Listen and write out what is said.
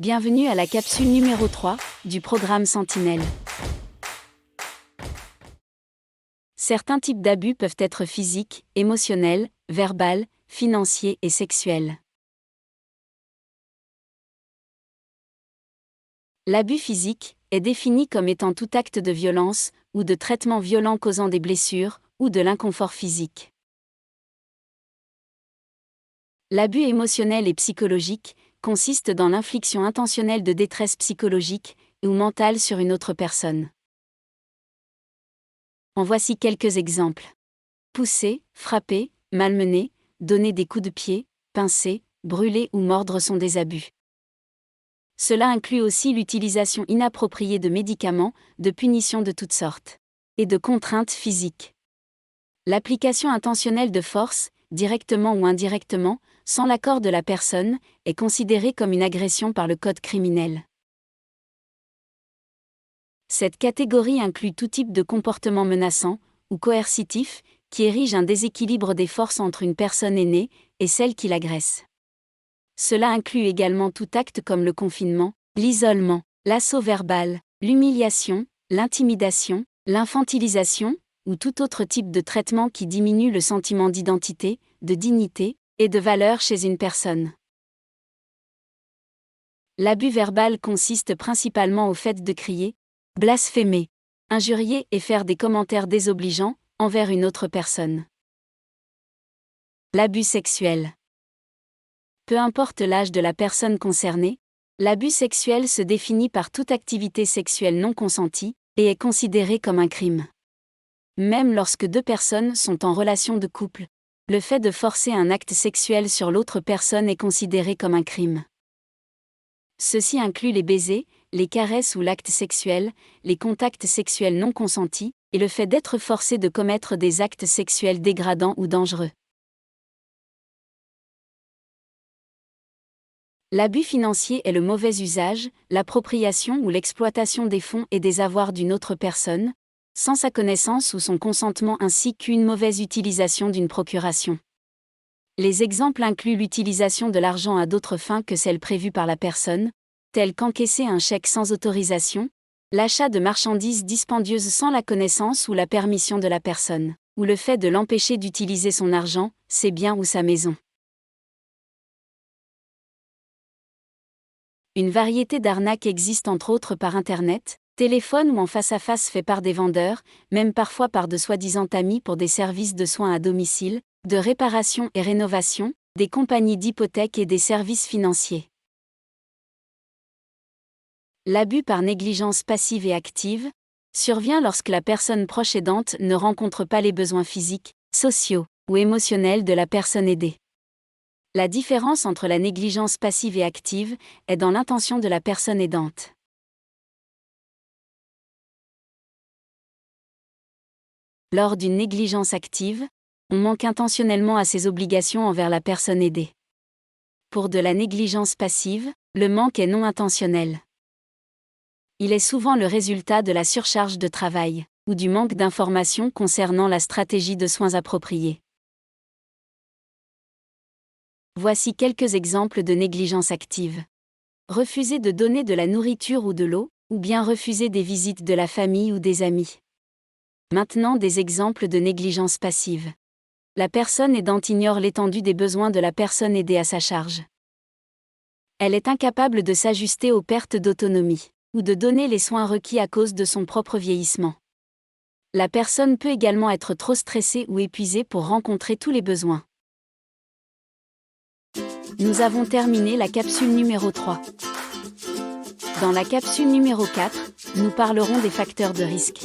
Bienvenue à la capsule numéro 3 du programme Sentinelle. Certains types d'abus peuvent être physiques, émotionnels, verbaux, financiers et sexuels. L'abus physique est défini comme étant tout acte de violence ou de traitement violent causant des blessures ou de l'inconfort physique. L'abus émotionnel et psychologique consiste dans l'infliction intentionnelle de détresse psychologique ou mentale sur une autre personne. En voici quelques exemples. Pousser, frapper, malmener, donner des coups de pied, pincer, brûler ou mordre sont des abus. Cela inclut aussi l'utilisation inappropriée de médicaments, de punitions de toutes sortes, et de contraintes physiques. L'application intentionnelle de force, directement ou indirectement, sans l'accord de la personne, est considérée comme une agression par le code criminel. Cette catégorie inclut tout type de comportement menaçant ou coercitif qui érige un déséquilibre des forces entre une personne aînée et celle qui l'agresse. Cela inclut également tout acte comme le confinement, l'isolement, l'assaut verbal, l'humiliation, l'intimidation, l'infantilisation, ou tout autre type de traitement qui diminue le sentiment d'identité, de dignité et de valeur chez une personne. L'abus verbal consiste principalement au fait de crier, blasphémer, injurier et faire des commentaires désobligeants envers une autre personne. L'abus sexuel. Peu importe l'âge de la personne concernée, l'abus sexuel se définit par toute activité sexuelle non consentie et est considéré comme un crime. Même lorsque deux personnes sont en relation de couple, le fait de forcer un acte sexuel sur l'autre personne est considéré comme un crime. Ceci inclut les baisers, les caresses ou l'acte sexuel, les contacts sexuels non consentis, et le fait d'être forcé de commettre des actes sexuels dégradants ou dangereux. L'abus financier est le mauvais usage, l'appropriation ou l'exploitation des fonds et des avoirs d'une autre personne, sans sa connaissance ou son consentement ainsi qu'une mauvaise utilisation d'une procuration. Les exemples incluent l'utilisation de l'argent à d'autres fins que celles prévues par la personne, telles qu'encaisser un chèque sans autorisation, l'achat de marchandises dispendieuses sans la connaissance ou la permission de la personne, ou le fait de l'empêcher d'utiliser son argent, ses biens ou sa maison. Une variété d'arnaques existe entre autres par Internet, téléphone ou en face-à-face fait par des vendeurs, même parfois par de soi-disant amis pour des services de soins à domicile, de réparation et rénovation, des compagnies d'hypothèques et des services financiers. L'abus par négligence passive et active survient lorsque la personne proche aidante ne rencontre pas les besoins physiques, sociaux ou émotionnels de la personne aidée. La différence entre la négligence passive et active est dans l'intention de la personne aidante. Lors d'une négligence active, on manque intentionnellement à ses obligations envers la personne aidée. Pour de la négligence passive, le manque est non intentionnel. Il est souvent le résultat de la surcharge de travail, ou du manque d'informations concernant la stratégie de soins appropriée. Voici quelques exemples de négligence active. Refuser de donner de la nourriture ou de l'eau, ou bien refuser des visites de la famille ou des amis. Maintenant des exemples de négligence passive. La personne aidante ignore l'étendue des besoins de la personne aidée à sa charge. Elle est incapable de s'ajuster aux pertes d'autonomie, ou de donner les soins requis à cause de son propre vieillissement. La personne peut également être trop stressée ou épuisée pour rencontrer tous les besoins. Nous avons terminé la capsule numéro 3. Dans la capsule numéro 4, nous parlerons des facteurs de risque.